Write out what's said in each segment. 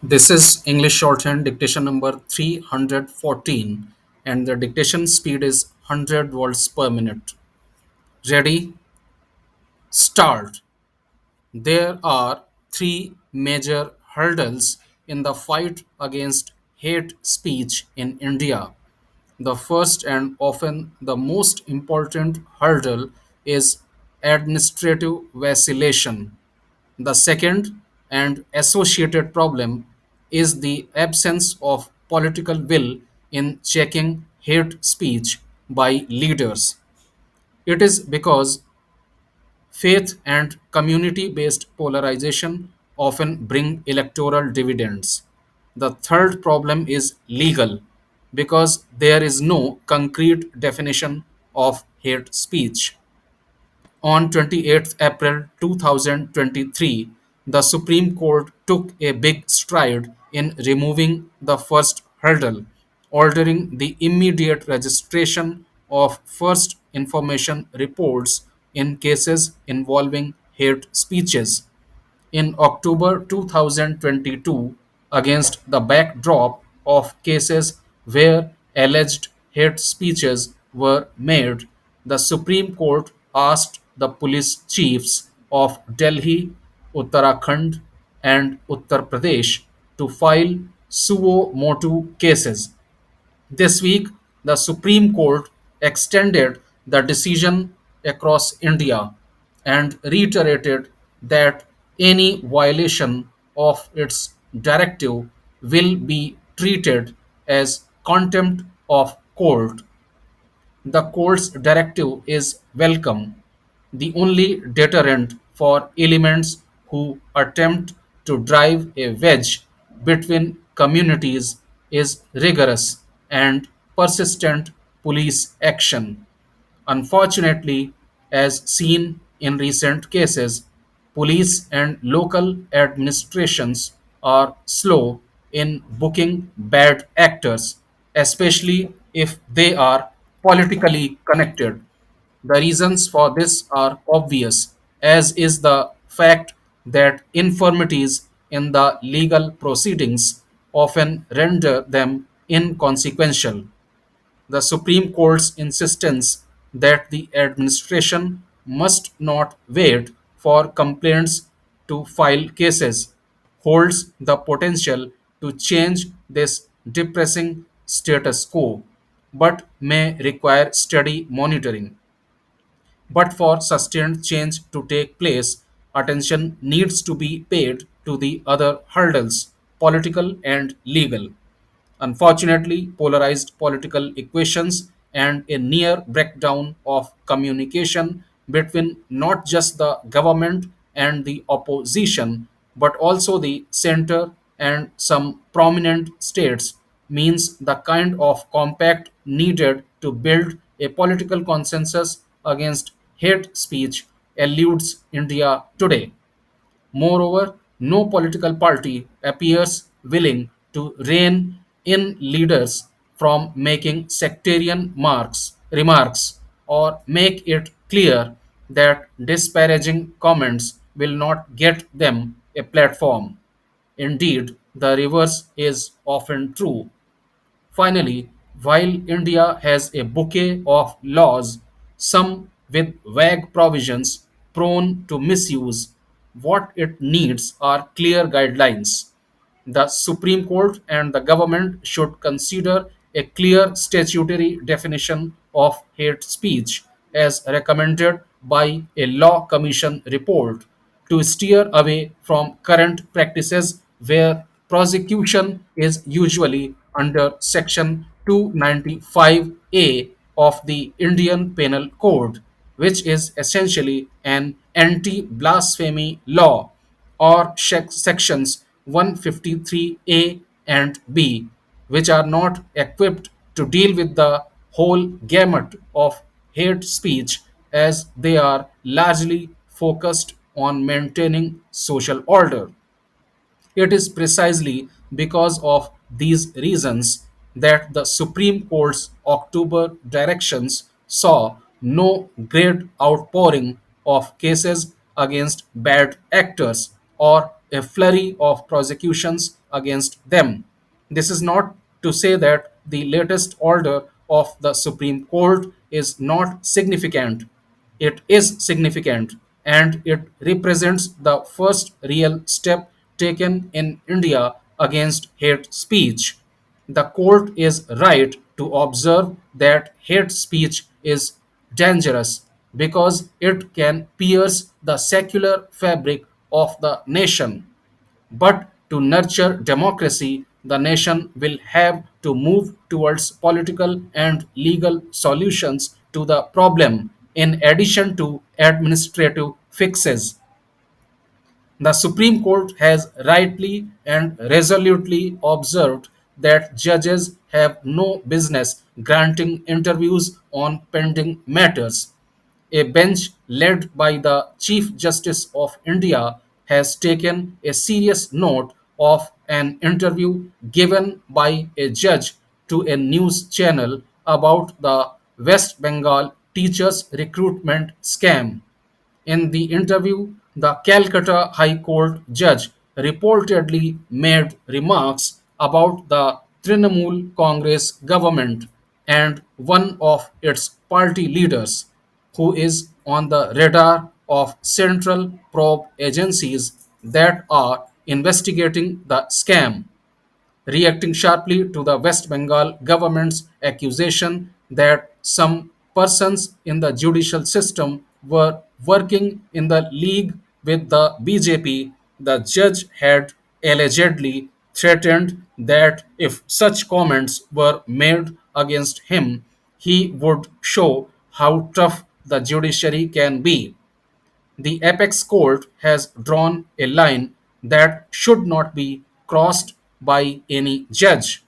This is English Shorthand Dictation number 314, and the dictation speed is 100 words per minute. Ready? Start. There are three major hurdles in the fight against hate speech in India. The first and often the most important hurdle is administrative vacillation. The second and associated problem is the absence of political will in checking hate speech by leaders. It is because faith and community based polarization often bring electoral dividends. The third problem is legal because there is no concrete definition of hate speech. On 28th April 2023, the Supreme Court took a big stride in removing the first hurdle, ordering the immediate registration of first information reports in cases involving hate speeches in October 2022 against the backdrop of cases where alleged hate speeches were made, the Supreme Court asked the police chiefs of Delhi, Uttarakhand, and Uttar Pradesh to file suo motu cases. This week, the Supreme Court extended the decision across India and reiterated that any violation of its directive will be treated as contempt of court. The court's directive is welcome. The only deterrent for elements who attempt to drive a wedge between communities is rigorous and persistent police action. Unfortunately, as seen in recent cases, police and local administrations are slow in booking bad actors, especially if they are politically connected. The reasons for this are obvious, as is the fact that infirmities in the legal proceedings often render them inconsequential. The Supreme Court's insistence that the administration must not wait for complaints to file cases holds the potential to change this depressing status quo, but may require steady monitoring. But for sustained change to take place, attention needs to be paid to the other hurdles, political and legal. Unfortunately, polarized political equations and a near breakdown of communication between not just the government and the opposition, but also the center and some prominent states means the kind of compact needed to build a political consensus against hate speech eludes India today. Moreover, no political party appears willing to rein in leaders from making sectarian remarks or make it clear that disparaging comments will not get them a platform. Indeed, the reverse is often true. Finally, while India has a bouquet of laws, some with vague provisions prone to misuse, what it needs are clear guidelines. The Supreme Court and the government should consider a clear statutory definition of hate speech as recommended by a law commission report to steer away from current practices where prosecution is usually under section 295A of the Indian Penal Code, which is essentially an anti blasphemy law, or sections 153A and B, which are not equipped to deal with the whole gamut of hate speech as they are largely focused on maintaining social order. It is precisely because of these reasons that the Supreme Court's October directions saw no great outpouring of cases against bad actors or a flurry of prosecutions against them. This is not to say that the latest order of the Supreme Court is not significant. It is significant, and it represents the first real step taken in India against hate speech. The court is right to observe that hate speech is dangerous because it can pierce the secular fabric of the nation. But to nurture democracy, the nation will have to move towards political and legal solutions to the problem, in addition to administrative fixes. The Supreme Court has rightly and resolutely observed that judges have no business granting interviews on pending matters. A bench led by the Chief Justice of India has taken a serious note of an interview given by a judge to a news channel about the West Bengal teachers' recruitment scam. In the interview, the Calcutta High Court judge reportedly made remarks about the Trinamool Congress government and one of its party leaders, who is on the radar of central probe agencies that are investigating the scam, reacting sharply to the West Bengal government's accusation that some persons in the judicial system were working in the league with the BJP. The judge had allegedly threatened that if such comments were made against him, he would show how tough the judiciary can be. The apex court has drawn a line that should not be crossed by any judge.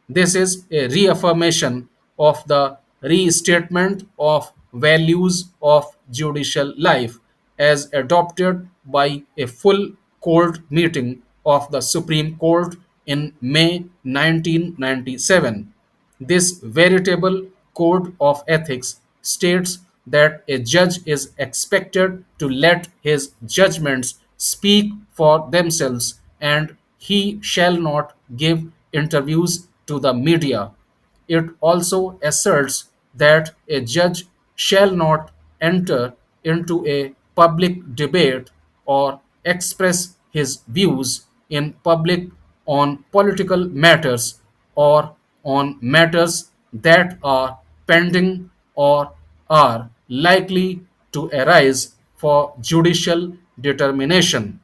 This is a reaffirmation of the restatement of values of judicial life as adopted by a full court meeting of the Supreme Court in May 1997. This veritable code of ethics states that a judge is expected to let his judgments speak for themselves and he shall not give interviews to the media. It also asserts that a judge shall not enter into a public debate or express his views in public on political matters or on matters that are pending or are likely to arise for judicial determination.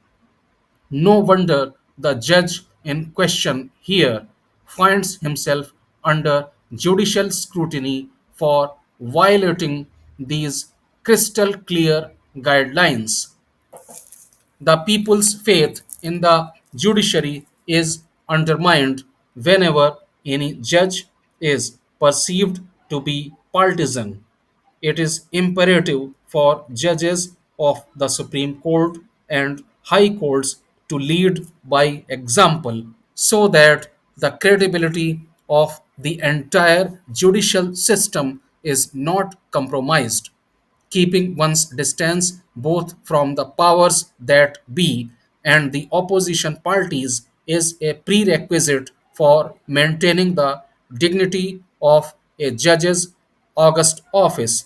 No wonder the judge in question here finds himself under judicial scrutiny for violating these crystal clear guidelines. The people's faith in the judiciary is undermined whenever any judge is perceived to be partisan. It is imperative for judges of the Supreme Court and high courts to lead by example so that the credibility of the entire judicial system is not compromised. Keeping one's distance both from the powers that be and the opposition parties is a prerequisite for maintaining the dignity of a judge's august office.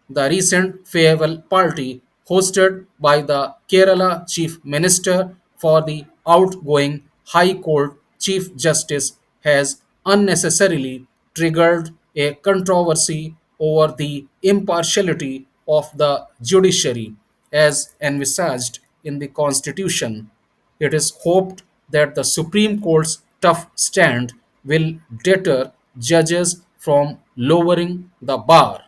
The recent farewell party hosted by the Kerala Chief Minister for the outgoing High Court Chief Justice has unnecessarily triggered a controversy over the impartiality of the judiciary as envisaged in the Constitution. It is hoped that the Supreme Court's tough stand will deter judges from lowering the bar.